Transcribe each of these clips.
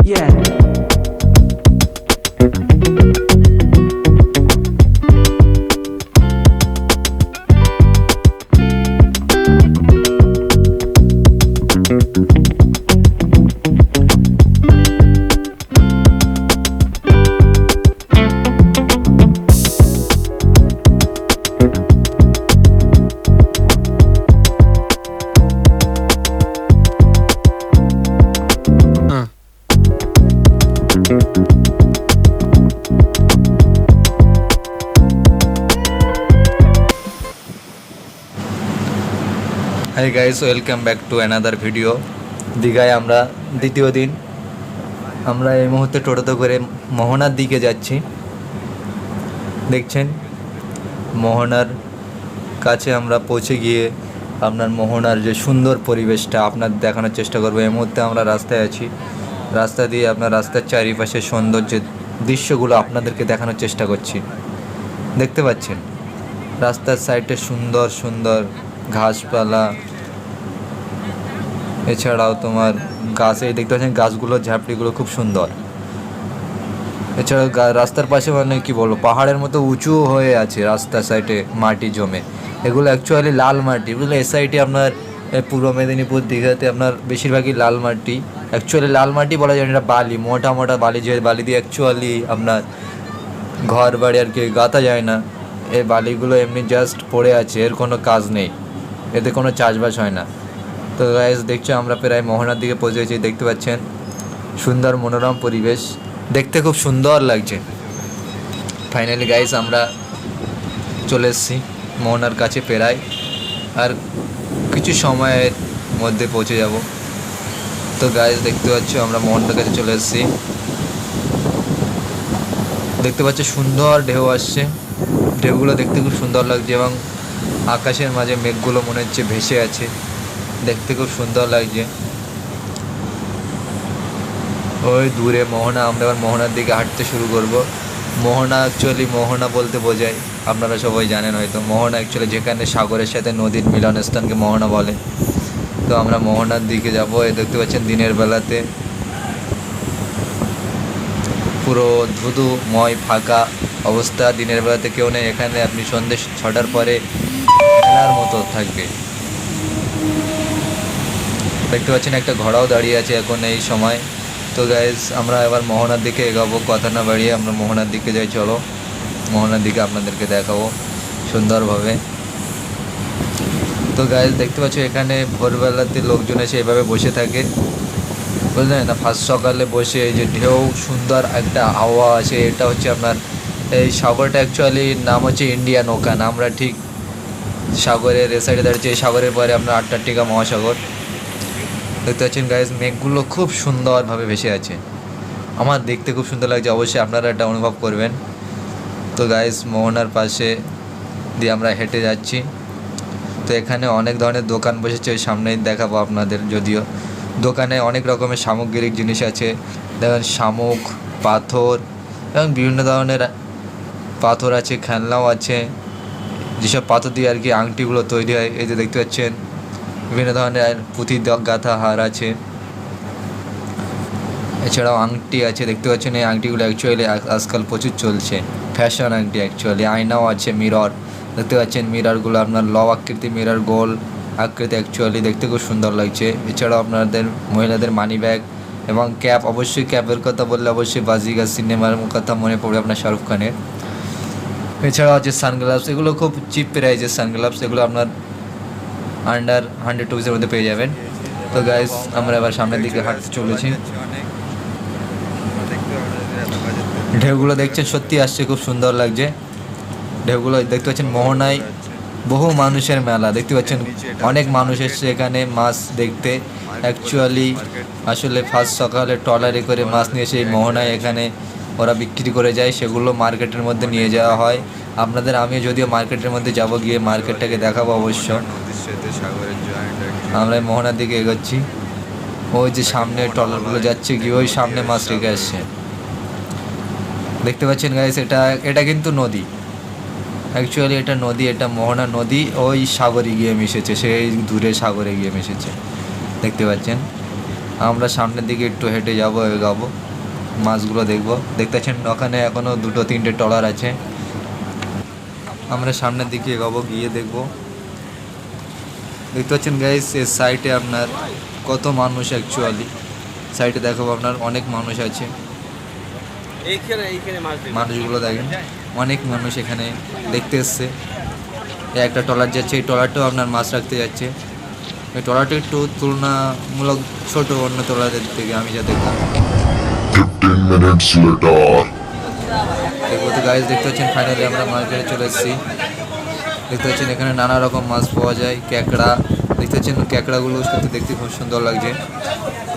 Yeah. Hi guys, welcome back to another video. দীঘায় আমরা দ্বিতীয় দিন। আমরা এই মুহূর্তে টোটোতে করে মোহনার দিকে যাচ্ছি। দেখছেন মোহনার কাছে আমরা পৌঁছে গিয়ে আপনার মোহনার যে সুন্দর পরিবেশটা আপনার দেখানোর চেষ্টা করবো। এই মুহূর্তে আমরা রাস্তায় আছি, রাস্তা দিয়ে আপনার রাস্তার চারিপাশে সৌন্দর্যের দৃশ্যগুলো আপনাদেরকে দেখানোর চেষ্টা করছি। দেখতে পাচ্ছেন রাস্তার সাইডে সুন্দর সুন্দর ঘাসপালা, এছাড়াও তোমার গাছ, এই দেখতে পাচ্ছেন গাছগুলোর ঝাপড়িগুলো খুব সুন্দর। এছাড়াও রাস্তার পাশে মানে কি বলবো, পাহাড়ের মতো উঁচু হয়ে আছে রাস্তার সাইডে মাটি জমে। এগুলো অ্যাকচুয়ালি লাল মাটি, বুঝলে। এ সাইডে আপনার পূর্ব মেদিনীপুর দীঘাতে আপনার বেশিরভাগই লাল মাটি। অ্যাকচুয়ালি লাল মাটি বলা যায় না, এটা বালি, মোটা মোটা বালি, যে বালি দিয়ে অ্যাকচুয়ালি আপনার ঘর বাড়ি আর কি গাঁথা যায় না। এই বালিগুলো এমনি জাস্ট পড়ে আছে, এর কোনো কাজ নেই, এতে কোনো চাষবাস হয় না। তো গাইস দেখছো আমরা প্রায় মোহনার দিকে পৌঁছেছি। দেখতে পাচ্ছেন সুন্দর মনোরম পরিবেশ, দেখতে খুব সুন্দর লাগছে। ফাইনালি গাইস আমরা চলে এসেছি মোহনার কাছে প্রায়, আর কিছু সময়ের মধ্যে পৌঁছে যাব। তো গাইস দেখতে পাচ্ছ আমরা মোহনার কাছে চলে এসেছি। দেখতে পাচ্ছ সুন্দর ঢেউ আসছে, ঢেউগুলো দেখতে খুব সুন্দর লাগছে এবং আকাশের মাঝে মেঘগুলো মনে হচ্ছে ভেসে আছে, দেখতে খুব সুন্দর লাগছে। ওই দূরে মোহনা, আমরা এবার মোহনার দিকে হাঁটতে শুরু করব। মোহনা অ্যাকচুয়ালি মোহনা বলতে বোঝায়, আপনারা সবাই জানেন হয়তো, মোহনা অ্যাকচুয়ালি যেখানে সাগরের সাথে নদীর মিলনস্থানকে মোহনা বলে। তো আমরা মোহনার দিকে যাব। এই দেখতে পাচ্ছেন দিনের বেলাতে পুরো ধুধুময় ফাঁকা অবস্থা, দিনের বেলাতে কেউ নেই এখানে। আপনি সন্ধ্যে 6টার পরে মেলার মতো থাকবে। দেখতে পাচ্ছেন একটা ঘোড়াও দাঁড়িয়ে আছে এখন এই সময়। তো গাইজ আমরা এবার মোহনার দিকে এগাবো, কথা না বাড়িয়ে আমরা মোহনার দিকে যাই। চলো মোহনার দিকে আপনাদেরকে দেখাবো সুন্দরভাবে। তো গাইজ দেখতে পাচ্ছ এখানে ভোরবেলাতে লোকজন এসে এভাবে বসে থাকে, বুঝলেন না। ফার্স্ট সকালে বসে এই যে ঢেউ, সুন্দর একটা হাওয়া আছে। এটা হচ্ছে আপনার এই সাগরটা অ্যাকচুয়ালি নাম হচ্ছে ইন্ডিয়ান ওখান। আমরা ঠিক সাগরের এ সাইডে দাঁড়িয়েছি, এই সাগরের পরে আপনার আন্টার্কটিকা মহাসাগর। দেখতে পাচ্ছেন গাইজ মেঘগুলো খুব সুন্দরভাবে ভেসে আছে, আমার দেখতে খুব সুন্দর লাগছে। অবশ্যই আপনারা এটা অনুভব করবেন। তো গাইজ মোহনার পাশে দিয়ে আমরা হেঁটে যাচ্ছি। তো এখানে অনেক ধরনের দোকান বসেছে, ওই সামনেই দেখাবো আপনাদের। যদিও দোকানে অনেক রকমের সামগ্রিক জিনিস আছে, দেখেন শামুক, পাথর এবং বিভিন্ন ধরনের পাথর আছে, খেলনাও আছে, যেসব পাথর দিয়ে আর কি আংটিগুলো তৈরি হয়। এই যে দেখতে পাচ্ছেন বিভিন্ন ধরনের পুঁথি গাঁথা হার আছে, এছাড়াও আংটি আছে। দেখতে পাচ্ছেন এই আংটিগুলো অ্যাকচুয়ালি আজকাল প্রচুর চলছে, ফ্যাশন আংটি অ্যাকচুয়ালি। আয়নাও আছে, মিরর দেখতে পাচ্ছেন, মিররগুলো আপনার ল আকৃতি মিরর, গোল আকৃতি, অ্যাকচুয়ালি দেখতে খুব সুন্দর লাগছে। এছাড়াও আপনাদের মহিলাদের মানি ব্যাগ এবং ক্যাপ। অবশ্যই ক্যাপের কথা বললে অবশ্যই বাজিগার সিনেমার কথা মনে পড়বে আপনার শাহরুখ খানের। এছাড়াও আছে সানগ্লাভস, এগুলো খুব চিপ প্রাইজের সানগ্লাভস, এগুলো আপনার আন্ডার 100 রুপিসের মধ্যে পেয়ে যাবেন। তো গাইজ আমরা এবার সামনের দিকে হাঁটতে চলেছি। ঢেউগুলো দেখছেন সত্যি আসছে, খুব সুন্দর লাগছে ঢেউগুলো। দেখতে পাচ্ছেন মোহনায় বহু মানুষের মেলা, দেখতে পাচ্ছেন অনেক মানুষ এসছে এখানে মাছ দেখতে। অ্যাকচুয়ালি আসলে ফার্স্ট সকালে ট্রলারে করে মাছ নিয়ে এসে এই মোহনায় এখানে ওরা বিক্রি করে যায়, সেগুলো মার্কেটের মধ্যে নিয়ে যাওয়া হয়। আপনাদের আমিও যদিও মার্কেটের মধ্যে যাব, গিয়ে মার্কেটটাকে দেখাবো অবশ্য। আমরা মোহনার দিকে এগোচ্ছি। ওই যে সামনে ট্রলারগুলো যাচ্ছে, গিয়ে ওই সামনে মাছ রেখে আসছে। দেখতে পাচ্ছেন গাইস, এটা কিন্তু নদী, অ্যাকচুয়ালি এটা নদী, এটা মোহনা নদী ওই সাগরে গিয়ে মিশেছে, সেই দূরে সাগরে গিয়ে মিশেছে। দেখতে পাচ্ছেন আমরা সামনের দিকে একটু হেঁটে যাবো, এগাবো, মাছগুলো দেখবো। দেখতে পাচ্ছেন ওখানে এখনও 2-3টে ট্রলার আছে। আমরা সামনের দিকে এগাবো, গিয়ে দেখবো। দেখতে পাচ্ছেন গাইস এর সাইডে আপনার কত মানুষ, অ্যাকচুয়ালি সাইডে দেখাবো আপনার অনেক মানুষ আছে। মানুষগুলো দেখেন, অনেক মানুষ এখানে দেখতে এসছে। একটা ট্রলার যাচ্ছে, এই ট্রলারটাও আপনার মাছ রাখতে যাচ্ছে। এই ট্রলারটা একটু তুলনামূলক ছোট অন্য ট্রলারের থেকে আমি যা দেখলাম। 15 minutes later. দেখবো তো গাইস, দেখতে পাচ্ছেন ফাইনালি আমরা মার্কেটে চলে এসেছি। দেখতে পাচ্ছেন এখানে নানা রকম মাছ পাওয়া যায়, ক্যাকড়া। দেখতে পাচ্ছেন ক্যাকড়াগুলো সত্যি দেখতে খুব সুন্দর লাগছে।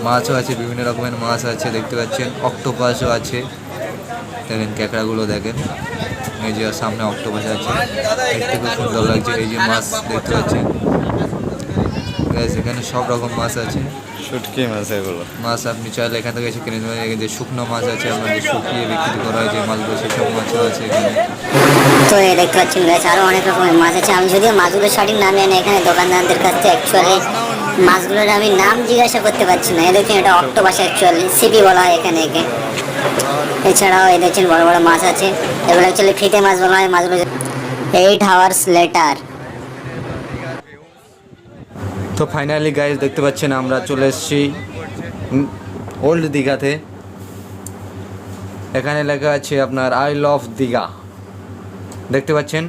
মাছও আছে, বিভিন্ন রকমের মাছ আছে। দেখতে পাচ্ছেন অক্টোপাসও আছে। দেখেন ক্যাকড়াগুলো দেখেন, এই যে সামনে অক্টোপাস আছে, দেখতে খুব সুন্দর লাগছে। এই যে মাছ দেখতে পাচ্ছেন গাইস, এখানে সব রকম মাছ আছে। শুটকি মাছ এগুলো। মাছ আপনি চাইলে এখান থেকে এসে কিনে নেবেন। এই যে শুকনো মাছ আছে, আপনার যে শুকিয়ে বিক্রি করা হয় যে মাছগুলো, সেসব মাছও আছে এখানে। তো এই দেখতে পাচ্ছেন গাছ আরো অনেক রকমের মাছ আছে। আমি যদিও মাছগুলো সঠিক নাম জানি, এখানে দোকানদারদের কাছ থেকে অ্যাকচুয়ালি মাছগুলোর আমি নাম জিজ্ঞাসা করতে পারছি না। এই দেখছেন এটা অক্টোপাস, অ্যাকচুয়ালি সিপি বলা হয় এখানে একে। এছাড়াও এই দেখছেন বড় বড় মাছ আছে, এগুলো অ্যাকচুয়ালি ফিটে মাছ বলা হয় মাছগুলো। 8 hours later. তো ফাইনালি গাইস দেখতে পাচ্ছেন আমরা চলে এসেছি ওল্ড দীঘাতে। এখানে লেখা আছে আপনার আই লাভ দীঘা। দেখতে পাচ্ছেন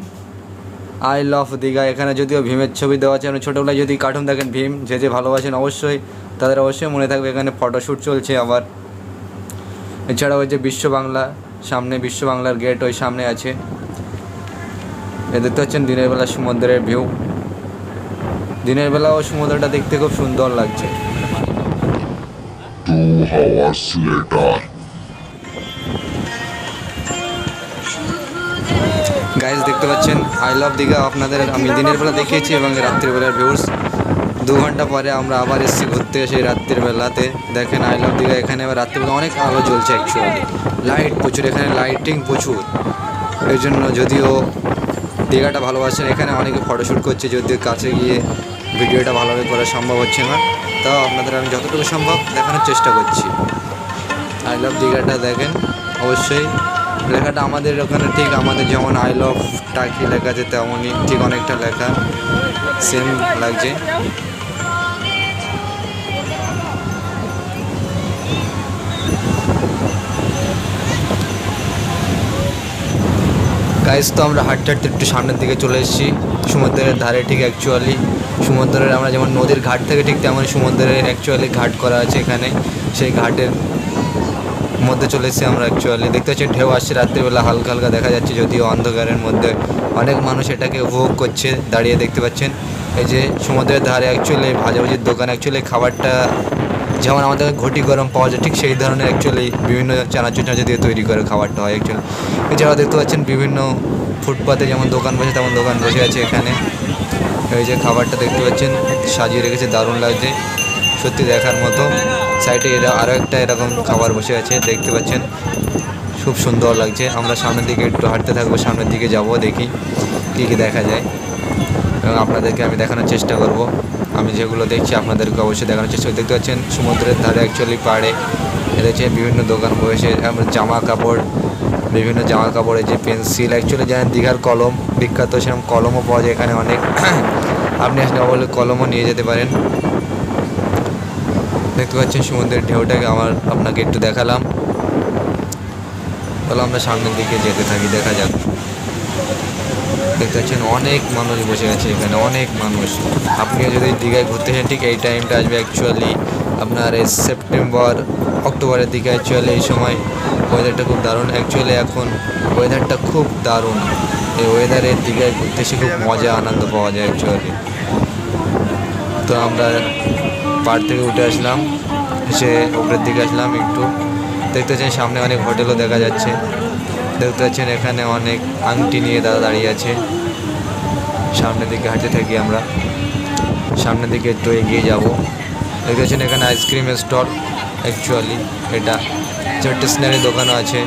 আই লাভ দীঘা। এখানে যদিও ভীমের ছবি দেওয়া আছে, আপনি ছোটোবেলায় যদি কার্টুন দেখেন ভীম, যে যে ভালোবাসেন অবশ্যই তাদের অবশ্যই মনে থাকবে। এখানে ফটোশ্যুট চলছে আবার। এছাড়াও ওই যে বিশ্ব বাংলা, সামনে বিশ্ব বাংলার গেট ওই সামনে আছে। এ দেখতে পাচ্ছেন দিনের বেলা সমুদ্রের ভিউ। দিনের বেলাও সমুদ্রটা দেখতে খুব সুন্দর লাগছে। 2 hours later. গাইজ দেখতে পাচ্ছেন আই লাভ দীঘা আপনাদের আমি দিনের বেলা দেখিয়েছি এবং রাত্রিবেলার ভিউস। 2 ঘন্টা পরে আমরা আবার এসেছি ঘুরতে, সেই রাত্রির বেলাতে। দেখেন আই লাভ দীঘা, এখানে আবার রাত্রিবেলা অনেক আলো জ্বলছে, অ্যাকচুয়ালি লাইট প্রচুর, এখানে লাইটিং প্রচুর। এই জন্য যদিও দীঘাটা ভালোবাসেন, এখানে অনেকে ফটোশ্যুট করছে, যদিও কাছে গিয়ে ভিডিওটা ভালোভাবে করা সম্ভব হচ্ছে না। তাও আপনাদের আমি যতটুকু সম্ভব দেখানোর চেষ্টা করছি। আই লাভ দীঘাটা দেখেন অবশ্যই। লেখাটা আমাদের ওখানে ঠিক আমাদের যেমন আই লাভ টাকি লেখা আছে, তেমনই ঠিক অনেকটা লেখা সেম লাগছে। গাইস তো আমরা হাঁটতে হাঁটতে একটু সামনের দিকে চলে এসেছি, সমুদ্রের ধারে ঠিক। অ্যাকচুয়ালি সমুদ্রের আমরা যেমন নদীর ঘাট থেকে ঠিক তেমনই সমুদ্রের অ্যাকচুয়ালি ঘাট করা আছে এখানে। সেই ঘাটের মধ্যে চলে এসেছি আমরা। অ্যাকচুয়ালি দেখতে পাচ্ছি ঢেউ আসছে রাত্রিবেলা, হালকা হালকা দেখা যাচ্ছে, যদিও অন্ধকারের মধ্যে অনেক মানুষ এটাকে উপভোগ করছে দাঁড়িয়ে। দেখতে পাচ্ছেন এই যে সমুদ্রের ধারে অ্যাকচুয়ালি ভাজাভুজির দোকান, অ্যাকচুয়ালি খাবারটা যেমন আমাদের ঘটি গরম পাওয়া যায় ঠিক সেই ধরনের অ্যাকচুয়ালি বিভিন্ন চানাচুর চানাচুর দিয়ে তৈরি করে খাবারটা হয় অ্যাকচুয়ালি। এছাড়াও দেখতে পাচ্ছেন বিভিন্ন ফুটপাতে যেমন দোকান বসে তেমন দোকান বসে আছে এখানে। এই যে খাবারটা দেখতে পাচ্ছেন সাজিয়ে রেখেছে, দারুণ লাগছে সত্যি দেখার মতো। সাইডে আরও একটা এরকম খাবার বসে আছে, দেখতে পাচ্ছেন খুব সুন্দর লাগছে। আমরা সামনের দিকে একটু হাঁটতে থাকবো, সামনের দিকে যাব, দেখি কী কী দেখা যায় এবং আপনাদেরকে আমি দেখানোর চেষ্টা করব। আমি যেগুলো দেখছি আপনাদেরকে অবশ্যই দেখানোর চেষ্টা করি। দেখতে পাচ্ছেন সমুদ্রের ধারে অ্যাকচুয়ালি পাড়ে এদেরছে বিভিন্ন দোকান বসে, জামা কাপড়, বিভিন্ন জামা কাপড়ের যে পেন্সিল, অ্যাকচুয়ালি জানেন দীঘার কলম বিখ্যাত, সেরকম কলমও পাওয়া যায় এখানে অনেক। আপনি আসলে অবশ্যই কলমও নিয়ে যেতে পারেন। দেখতে পাচ্ছেন সমুদ্রের ঢেউটাকে আপনাকে একটু দেখালাম। তাহলে আমরা সামনের দিকে যেতে থাকি, দেখা যাক। দেখতে পাচ্ছেন অনেক মানুষ বসে আছে এখানে, অনেক মানুষ। আপনিও যদি দীঘায় ঘুরতে চান ঠিক এই টাইমটা আসবে অ্যাকচুয়ালি আপনার এই সেপ্টেম্বর অক্টোবরের দিকে। অ্যাকচুয়ালি এই সময় ওয়েদারটা খুব দারুণ, অ্যাকচুয়ালি এখন ওয়েদারটা খুব দারুণ। এই ওয়েদারে দীঘায় ঘুরতে এসে খুব মজা আনন্দ পাওয়া যায় অ্যাকচুয়ালি। তো আমরা পাড় থেকে উঠে আসলাম, এসে উপরের দিকে আসলাম একটু। দেখতে পাচ্ছেন সামনে অনেক হোটেলও দেখা যাচ্ছে। দেখতে পাচ্ছেন এখানে অনেক আংটি নিয়ে দাদা দাঁড়িয়ে আছে। সামনের দিকে হাঁটতে থাকি আমরা, সামনের দিকে একটু এগিয়ে যাব। দেখতে পাচ্ছেন এখানে আইসক্রিমের স্টল, অ্যাকচুয়ালি এটা স্টেশনারি দোকানও আছে।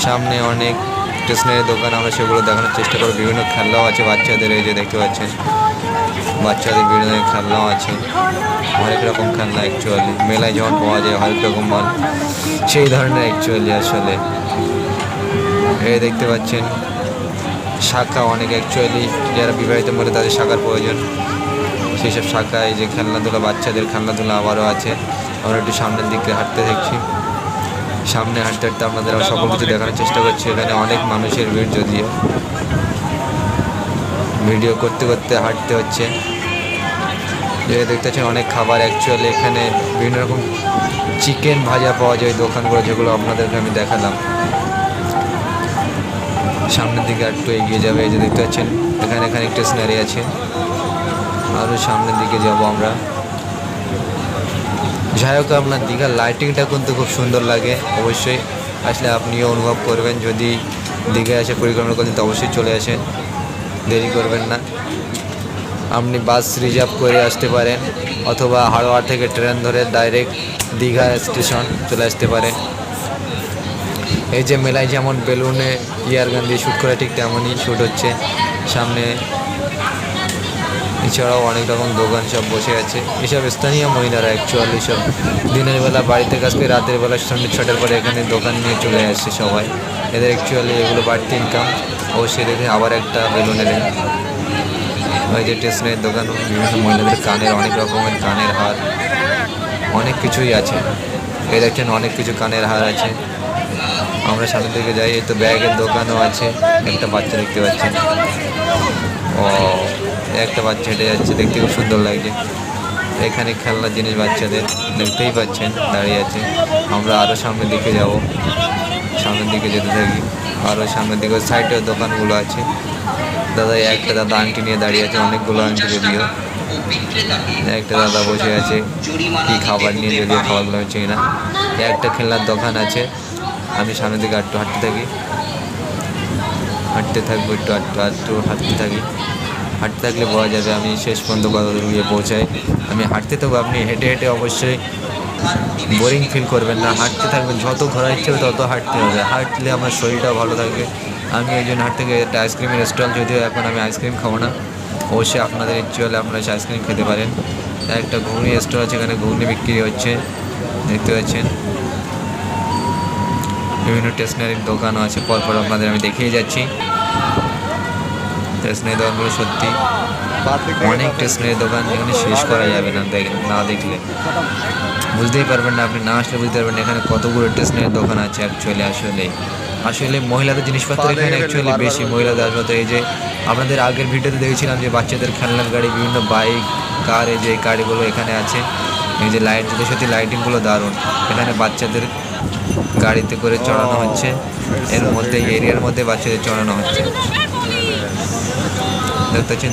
সামনে অনেক স্টেশনারি দোকান, আমরা সেগুলো দেখানোর চেষ্টা করব। বিভিন্ন খেলনাও আছে বাচ্চাদের, এই যে দেখতে পাচ্ছেন বাচ্চাদের বিভিন্ন ধরনের খেলনাও আছে, হরেক রকম খেলনা অ্যাকচুয়ালি মেলায় যেমন পাওয়া যায় হরেক রকম মাল সেই ধরনের অ্যাকচুয়ালি আসলে। এই দেখতে পাচ্ছেন শাখা অনেক অ্যাকচুয়ালি, যারা বিবাহিত মহিলা তাদের শাখার প্রয়োজন, সেই সব শাখা। এই যে খেলনাধুলা, বাচ্চাদের খেলনাধুলা আবারও আছে। আমরা একটু সামনের দিকে হাঁটতে থাকছি, সামনে হাঁটতে হাঁটতে আপনাদের সকল কিছু দেখানোর চেষ্টা করছি। এখানে অনেক মানুষের ভিড়, যদিও ভিডিও করতে করতে হাঁটতে হচ্ছে। যে দেখতে পাচ্ছেন অনেক খাবার অ্যাকচুয়ালি, এখানে বিভিন্ন রকম চিকেন ভাজা পাওয়া যায় দোকানগুলো, যেগুলো আপনাদেরকে আমি দেখালাম। সামনের দিকে একটু এগিয়ে যাবে, এই যে দেখতে পাচ্ছেন এখানে স্টেশনারি আছে। আরও সামনের দিকে যাব আমরা। যাই হোক, আপনার দীঘার লাইটিংটা কিন্তু খুব সুন্দর লাগে, অবশ্যই আসলে আপনিও অনুভব করবেন। যদি দীঘায় এসে পরিকল্পনা করেন তো অবশ্যই চলে আসেন, দেরি করবেন না। আপনি বাস রিজার্ভ করে আসতে পারেন, অথবা হাওড়া থেকে ট্রেন ধরে ডাইরেক্ট দীঘা স্টেশন চলে আসতে পারেন। এই যে মেলায় যেমন বেলুনে ইয়ার গান দিয়ে শ্যুট করে, ঠিক তেমনই শ্যুট হচ্ছে সামনে। এছাড়াও অনেক রকম দোকান সব বসে আছে। এসব স্থানীয় মহিলারা অ্যাকচুয়ালি সব দিনের বেলা বাড়িতে কাজ করে, রাতের বেলা সন্ধ্যে 6টার পরে এখানে দোকান নিয়ে চলে আসছে সবাই। এদের অ্যাকচুয়ালি এগুলো বাড়তি ইনকাম। অবশ্যই দেখে আবার একটা বেলুনের ওই যে স্টেশনের দোকান, বিভিন্ন মহিলাদের কানের অনেক রকমের কানের হার, অনেক কিছুই আছে। এই দেখছেন অনেক কিছু কানের হার আছে। আমরা সামনের দিকে যাই, এই তো ব্যাগের দোকানও আছে। একটা বাচ্চা দেখতে পাচ্ছেন, ও একটা বাচ্চা হেঁটে যাচ্ছে, দেখতে খুব সুন্দর লাগছে। এখানে খেলনার জিনিস বাচ্চাদের দেখতেই পাচ্ছেন দাঁড়িয়ে আছে। আমরা আরও সামনের দিকে যাব, সামনের দিকে যেতে থাকি। আরও সামনের দিকে সাইডের দোকানগুলো আছে। দাদা একটা দাদা আংটি নিয়ে দাঁড়িয়ে আছে, অনেকগুলো আংটি, যদিও একটা দাদা বসে আছে কি খাবার নিয়ে, যদিও খাবারগুলো আমি চিনি না। একটা খেলনার দোকান আছে। আমি সামনের দিকে একটু হাঁটতে থাকি, হাঁটতে থাকবো, একটু হাঁটতে থাকি। হাঁটতে থাকলে বোঝা যাবে আমি শেষ পর্যন্ত কত দূর গিয়ে পৌঁছাই। আমি হাঁটতে থাকবো, আপনি হেঁটে হেঁটে অবশ্যই বোরিং ফিল করবেন না, হাঁটতে থাকবেন। যত ঘোরা ইচ্ছে হবে তত হাঁটতে হবে, হাঁটলে আমার শরীরটাও ভালো থাকবে। আমি ওই জন্য হাঁটতে গিয়ে একটা আইসক্রিমের স্টল, যদিও এখন আমি আইসক্রিম খাবো না, অবশ্যই আপনাদের ইচ্ছে হলে আপনারা আইসক্রিম খেতে পারেন। একটা ঘুগনি স্টল আছে, এখানে ঘুগনি বিক্রি হচ্ছে, দেখতে পাচ্ছেন। বিভিন্ন স্টেশনারির দোকানও আছে, পরপর আপনাদের আমি দেখিয়ে যাচ্ছি। স্টেশনারি দোকানগুলো সত্যি অনেক স্টেশনারি দোকান, যেখানে শেষ করা যাবে না, না দেখলে বুঝতেই পারবেন না, আপনি না আসলে বুঝতে পারবেন না এখানে কতগুলো স্টেশনারি দোকান আছে অ্যাকচুয়ালি। আসলে মহিলাদের জিনিসপত্র এখানে অ্যাকচুয়ালি বেশি, মহিলাদের আসলে। এই যে আপনাদের আগের ভিডিওতে দেখেছিলাম যে বাচ্চাদের খেলনার গাড়ি, বিভিন্ন বাইক, কার, এই যে গাড়িগুলো এখানে আছে। এই যে লাইট, যদি সত্যি লাইটিংগুলো দারুণ। এখানে বাচ্চাদের গাড়িতে করে চড়ানো হচ্ছে, এর মধ্যে এরিয়ার মধ্যে বাচ্চাদের চড়ানো হচ্ছে। দেখতে পাচ্ছেন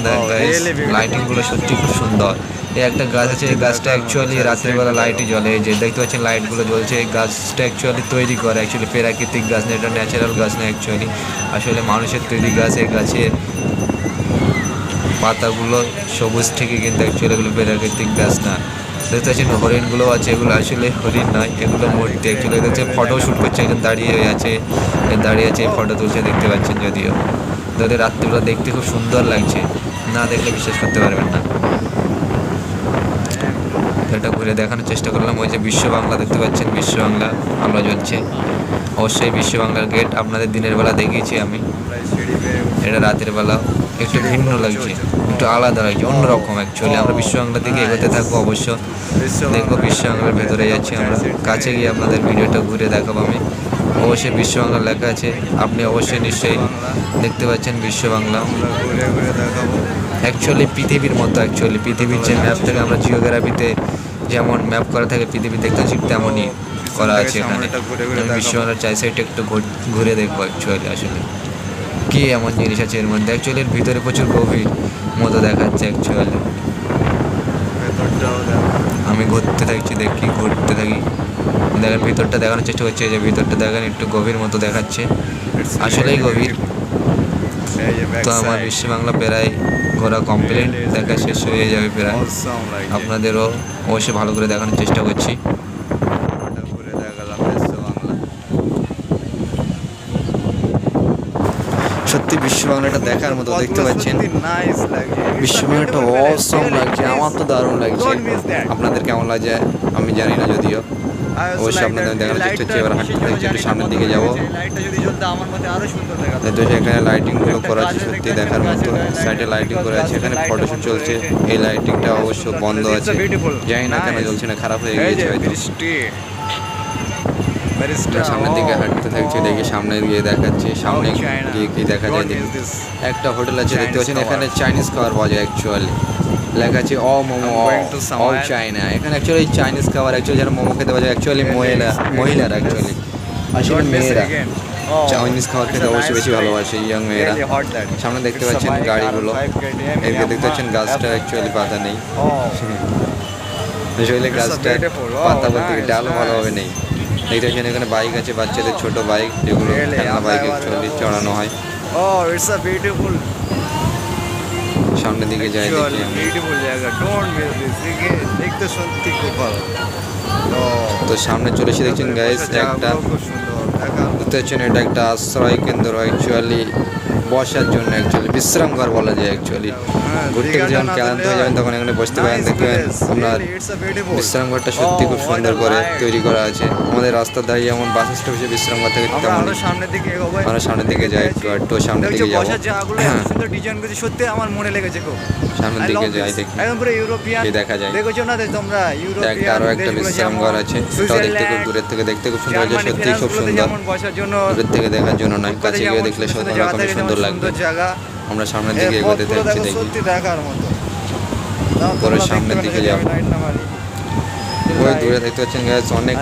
লাইটিংগুলো সত্যি খুব সুন্দর। এই একটা গাছ আছে, এই গাছটা অ্যাকচুয়ালি রাত্রিবেলা লাইটই জ্বলে। এই যে দেখতে পাচ্ছেন লাইটগুলো জ্বলছে। এই গাছটা অ্যাকচুয়ালি তৈরি করে, অ্যাকচুয়ালি প্রাকৃতিক গাছ না, এটা ন্যাচারাল গাছ না অ্যাকচুয়ালি, আসলে মানুষের তৈরি গাছ। এই গাছের পাতাগুলো সবুজ ঠিকই, কিন্তু অ্যাকচুয়ালি এগুলো প্রাকৃতিক গাছ না। দেখতে পাচ্ছেন হরিণগুলো আছে, এগুলো আসলে হরিণ নয়, এগুলো মূর্তি অ্যাকচুয়ালি। দেখতে ফটো শ্যুট করছে, একজন দাঁড়িয়ে আছে, ফটো তুলছে, দেখতে পাচ্ছেন। যদিও তাদের রাত্রিবেলা দেখতে খুব সুন্দর লাগছে, না দেখলে বিশ্বাস করতে পারবেন না। এটা ঘুরে দেখানোর চেষ্টা করলাম। ওই যে বিশ্ব বাংলা দেখতে পাচ্ছেন, বিশ্ব বাংলা আলো জ্বলছে, অবশ্যই বিশ্ব বাংলার গেট আপনাদের দিনের বেলা দেখিয়েছি আমি। এটা রাতের বেলা একটু ভিন্ন লাগছে, একটু আলাদা লাগছে, অন্যরকম অ্যাকচুয়ালি। আমরা বিশ্ব বাংলা দিকে এগোতে থাকবো, অবশ্য দেখবো বিশ্ব বাংলার ভেতরে যাচ্ছি আমরা। কাছে গিয়ে আপনাদের ভিডিওটা ঘুরে দেখাবো আমি। অবশ্যই বিশ্ব বাংলা লেখা আছে, আপনি অবশ্যই নিশ্চয়ই দেখতে পাচ্ছেন বিশ্ব বাংলা। অ্যাকচুয়ালি পৃথিবীর মতো, অ্যাকচুয়ালি পৃথিবীর যে ম্যাপ থেকে আমরা জিওগ্রাফিতে যেমন ম্যাপ করা থাকে পৃথিবী দেখতে ঠিক তেমনই করা আছে এখানে। আমি বিশ্ব বাংলার চাই সাইডটা একটু ঘুরে দেখবো অ্যাকচুয়ালি, আসলে কী এমন জিনিস আছে এর মধ্যে। অ্যাকচুয়ালি এর ভিতরে প্রচুর গভীর মতো দেখাচ্ছে অ্যাকচুয়ালি। আমি ঘুরতে থাকছি, ঘুরতে থাকি, দেখেন ভিতরটা দেখানোর চেষ্টা করছে। যে ভিতরটা দেখেন একটু গভীর মতো দেখাচ্ছে, আসলেই গভীর। তো আমার বিশ্ব বাংলা প্রায় ঘোরা কমপ্লিট, দেখা শেষ হয়ে যাবে প্রায়। আপনাদেরও অবশ্যই ভালো করে দেখানোর চেষ্টা করছি। সত্যি বিশ্ব বাংলাটা দেখার মতো, দেখতে পাচ্ছেন নাইস লাগে বিশ্ব বাংলাটা অসম লাগছে, আমার তো দারুণ লাগছে। আপনাদের কেমন লাগছে আমি জানি না, যদিও অবশ্যই আপনাদের দেখানোর চেষ্টা হচ্ছে। এবার হাঁটতে থাকছি, একটু সামনের দিকে যাবো। লাইটটা যদি জ্বলতো আমার মতে আরো সুন্দর দেখাতো। তো এখানে লাইটিং গুলো করা আছে সত্যি দেখার মতো, সাইডে লাইটিং করা আছে, এখানে ফটোশুট চলছে। এই লাইটিংটা অবশ্য বন্ধ আছে, জানি না কেন জ্বলছে না, খারাপ হয়ে গিয়েছে হয়তো। আমরা সামনের দিকে হাঁটতে থাকছি, দেখি সামনে গিয়ে দেখাচ্ছি, সামনে গিয়ে কি দেখা যায় দেখি। একটা হোটেল আছে দেখতে পাচ্ছেন, এখানে চাইনিজ খাবার পাওয়া যায় অ্যাকচুয়ালি, লেখা আছে অ মোমো অল চাইনা। এখানে অ্যাকচুয়ালি চাইনিজ খাবার, অ্যাকচুয়ালি যারা মোমো খেতে পাওয়া যায় অ্যাকচুয়ালি মহিলারা, অ্যাকচুয়ালি আসলে মেয়েরা চাইনিজ খাবার খেতে অবশ্যই বেশি ভালোবাসে, ইয়াং মেয়েরা। সামনে দেখতে পাচ্ছেন গাড়িগুলো, এদিকে দেখতে পাচ্ছেন গাছটা অ্যাকচুয়ালি পাতা নেই, আসলে গাছটা পাতা বলতে ডালও ভালোভাবে নেই। দেখতে পাচ্ছেন এখানে বাইক আছে, বাচ্চাদের ছোট বাইক, যেগুলো খেলনা বাইক অ্যাকচুয়ালি চড়ানো হয়। সামনের দিকে যাই দেখি আমি। বিউটিফুল জায়গা, ডোন্ট মিস দিস। দেখতে সত্যি খুব ভালো। তো সামনে চলে এসে দেখছেন গাইস, একটা খুব সুন্দর দেখা। দেখতে পাচ্ছেন এটা একটা আশ্রয় কেন্দ্র, অ্যাকচুয়ালি বসার জন্য, অ্যাকচুয়ালি বিশ্রাম ঘর বলা যায় অ্যাকচুয়ালি। ঘুরতে যখন ক্লান্ত হয়ে যাবেন তখন এখানে বসতে পারেন, দেখবেন আপনার বিশ্রাম ঘরটা সত্যি খুব সুন্দর করে তৈরি করা আছে। আমাদের রাস্তার ধারে যেমন বাস স্টপ হিসেবে বিশ্রাম ঘর থেকে তেমন সামনের দিকে এগোবো। আমরা সামনের দিকে যাই, একটু সামনের দিকে যাবো, বসার জায়গাগুলো এত সুন্দর ডিজাইন করেছে, সত্যি আমার মনে লেগেছে খুব। সামনের দিকে যাই দেখি একদম পুরো ইউরোপিয়ান কি দেখা যায়। দেখেছো না তোমরা ইউরোপিয়ান আরো একটা বিশ্রাম ঘর আছে, সেটাও দেখতে খুব দূরের থেকে দেখতে খুব সুন্দর লাগছে, সত্যি খুব সুন্দর। বসার জন্য দূরের থেকে দেখার জন্য নয়, কাছে গিয়ে দেখলে সত্যি রকমের সুন্দর লাগবে। জায়গা আমরা সামনের দিকে এগোতে থাকছি, দেখি সত্যি দেখার মতো। পরে সামনের দিকে যাবো। ওই দূরে দেখতে পাচ্ছেন গাছ, অনেক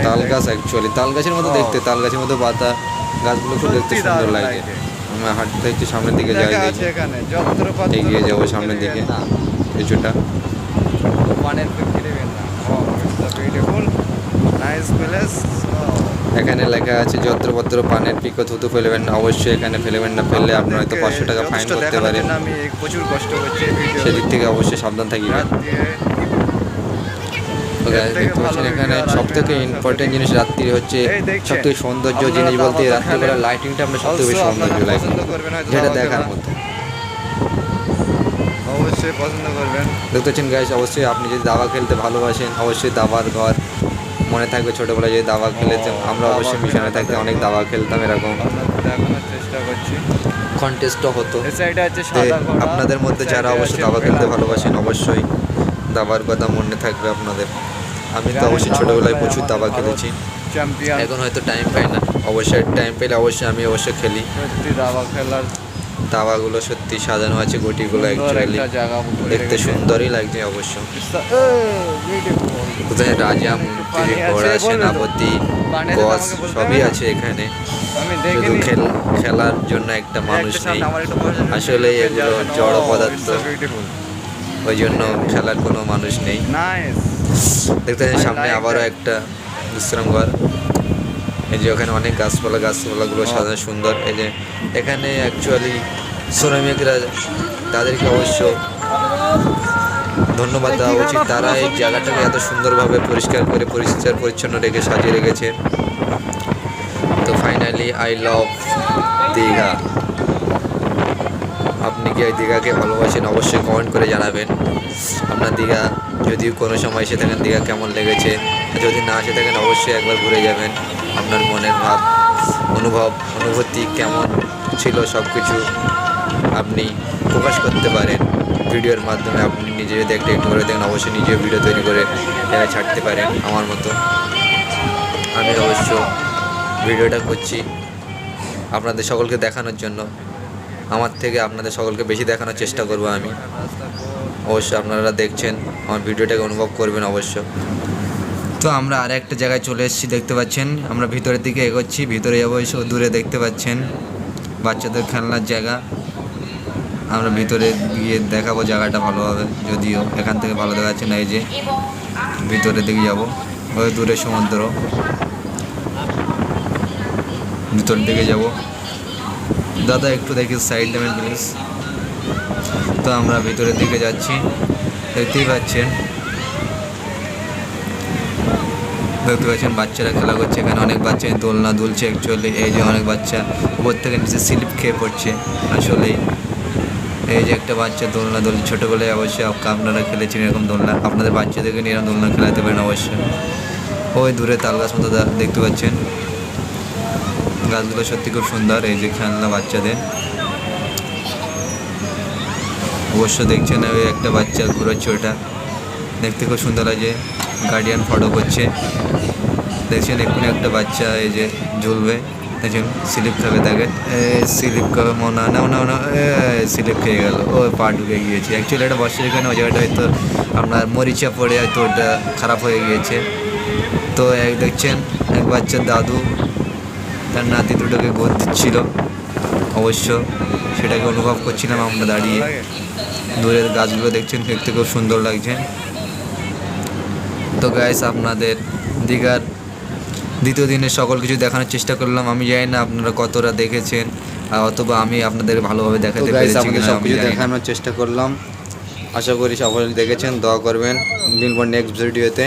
তাল গাছ, অ্যাকচুয়ালি তাল গাছের মতো দেখতে, তাল গাছের মতো পাতা, গাছগুলো খুব দেখতে সুন্দর লাগে। আমরা হাঁটতে থাকছি, সামনের দিকে যাই দেখি, এখানে যন্ত্রপাতি এগিয়ে যাবো সামনের দিকে কিছুটা। পানের পিক দেবেন না। Beautiful nice place. এখানে লেখা আছে যত্রপত্র পানের পিকো থুতু ফেলবেন না, অবশ্যই এখানে ফেলবেন না, ফেললে আপনার হয়তো 500 টাকা ফাইন করতে পারে। আমি প্রচুর কষ্ট করছি সেদিক থেকে অবশ্যই সাবধান থাকিবেন। তো guys, দেখতে পাচ্ছেন এখানে সব থেকে ইম্পর্টেন্ট জিনিস রাত্রি হচ্ছে সব থেকে সৌন্দর্য জিনিস বলতে রাত্রিবেলা লাইটিংটা আমরা সব থেকে বেশি সৌন্দর্য লাগে, যেটা দেখার মতো। অবশ্যই পছন্দ করবেন। দেখতে পাচ্ছেন গাইস, অবশ্যই আপনি যদি দাবা খেলতে ভালোবাসেন অবশ্যই দাবার ঘর মনে থাকবে। ছোটোবেলায় যদি দাবা খেলেছে, আমরা অবশ্যই মিশনে থাকতে অনেক দাবা খেলতাম, এরকম দেখানোর চেষ্টা করছি। কন্টেস্টও হতো। এই সাইডে আছে সাদা ঘোড়া। আপনাদের মধ্যে যারা অবশ্যই দাবা খেলতে ভালোবাসেন অবশ্যই দাবার কথা মনে থাকবে আপনাদের। আমি তো অবশ্যই ছোটোবেলায় প্রচুর দাবা খেলেছি, চ্যাম্পিয়ন। এখন হয়তো টাইম পাই না, অবশ্যই টাইম পেলে অবশ্যই আমি অবশ্যই খেলি। সত্যি দাবা খেলার দাবাগুলো সত্যি সাজানো আছে, গুটিগুলো অ্যাকচুয়ালি জায়গা দেখতে সুন্দরই লাগছে অবশ্য। কোথায় রাজা, মন্ত্রী, ঘোড়া, সেনাপতি, বস সবই আছে এখানে, আমি শুধু দেখিনি। খেলার জন্য একটা মানুষ নেই। আসলে এগুলো জড় পদার্থ, ওই জন্য খেলার কোনো মানুষ নেই। নাইস। দেখতে পাচ্ছেন সামনে আবারও একটা বিশ্রাম ঘর। এই যে ওখানে অনেক গাছপালাগুলো সাজানো সুন্দর। এই যে এখানে অ্যাকচুয়ালি শ্রমিকরা, তাদেরকে অবশ্য ধন্যবাদ দেওয়া উচিত, তারা এই জায়গাটাকে এত সুন্দরভাবে পরিষ্কার পরিচ্ছন্ন রেখে সাজিয়ে রেখেছে। তো ফাইনালি আই লাভ দীঘা। আপনি কি এই দীঘাকে ভালোবাসেন অবশ্যই কমেন্ট করে জানাবেন। আপনার দীঘা যদি কোনো সময় এসে থাকেন, দীঘা কেমন লেগেছে, যদি না এসে থাকেন অবশ্যই একবার ঘুরে যাবেন। আপনার মনের ভাব, অনুভূতি কেমন ছিল সব কিছু আপনি প্রকাশ করতে পারেন ভিডিওর মাধ্যমে। আপনি নিজে যদি একটু করে দেখেন অবশ্যই নিজেও ভিডিও তৈরি করে ছাড়তে পারেন আমার মতো। আমি অবশ্য ভিডিওটা করছি আপনাদের সকলকে দেখানোর জন্য, আমার থেকে আপনাদের সকলকে বেশি দেখানোর চেষ্টা করব আমি। অবশ্যই আপনারা দেখছেন, আমার ভিডিওটাকে অনুভব করবেন অবশ্য। তো আমরা আর একটা জায়গায় চলে এসেছি, দেখতে পাচ্ছেন আমরা ভিতরের দিকে এগোচ্ছি, ভিতরে যাবো। এসে দূরে দেখতে পাচ্ছেন বাচ্চাদের খেলনার জায়গা, আমরা ভিতরে গিয়ে দেখাবো জায়গাটা ভালোভাবে, যদিও এখান থেকে ভালো দেখা যাচ্ছে না। এই যে ভিতরের দিকে যাবো, ওই দূরে সমুদ্র, ভিতরের দিকে যাব। দাদা একটু দেখি সাইড দেবেন প্লিজ। তো আমরা ভিতরের দিকে যাচ্ছি, দেখতেই পাচ্ছেন দেখতে পাচ্ছেন বাচ্চারা খেলা করছে, এখানে অনেক বাচ্চা দোলনা দুলছে অ্যাকচুয়ালি। এই যে অনেক বাচ্চা উপর থেকে নিচে স্লিপ খেয়ে পড়ছে আসলেই। এই যে একটা বাচ্চা দোলনা দুলছে, ছোটোবেলায় অবশ্যই আপনারা খেলেছেন এরকম দোলনা, আপনাদের বাচ্চাদেরকে নিয়ে এরকম দোলনা খেলাতে পারেন অবশ্যই। ওই দূরে তাল গাছ মতো দেখতে পাচ্ছেন, গাছগুলো সত্যি খুব সুন্দর। এই যে খেলনা বাচ্চাদের, অবশ্য দেখছেন ওই একটা বাচ্চা ঘুরোচ্ছে, ওটা দেখতে খুব সুন্দর লাগে। গার্ডিয়ান ফটো করছে, দেখছেন এক্ষুনি একটা বাচ্চা এই যে ঝুলবে, দেখছেন স্লিপ খাবে, তাকে স্লিপ খাবে মনে হয় না স্লিপ খেয়ে গেল, ও পা ঢুকে গিয়েছে। অ্যাকচুয়ালি এটা বসে এখানে ওই জায়গাটা হয়তো আপনার মরিচা পড়ে হয়তো ওটা খারাপ হয়ে গিয়েছে। তো দেখছেন এক বাচ্চার দাদু তার নাতি দুটোকে গোদ দিচ্ছিল, অবশ্য সেটাকে অনুভব করছিলাম আমরা দাঁড়িয়ে। দূরের গাছগুলো দেখছেন দেখতে খুব সুন্দর লাগছে। তো গাইস, আপনাদের দীঘার দ্বিতীয় দিনের সকল কিছু দেখানোর চেষ্টা করলাম। আমি জানি না আপনারা কতটা দেখেছেন, অথবা আমি আপনাদের ভালোভাবে দেখাতে পেরেছি কিনা, সব কিছু দেখানোর চেষ্টা করলাম। আশা করি সকলে দেখেছেন, দোয়া করবেন। মিলব নেক্সট ভিডিওতে।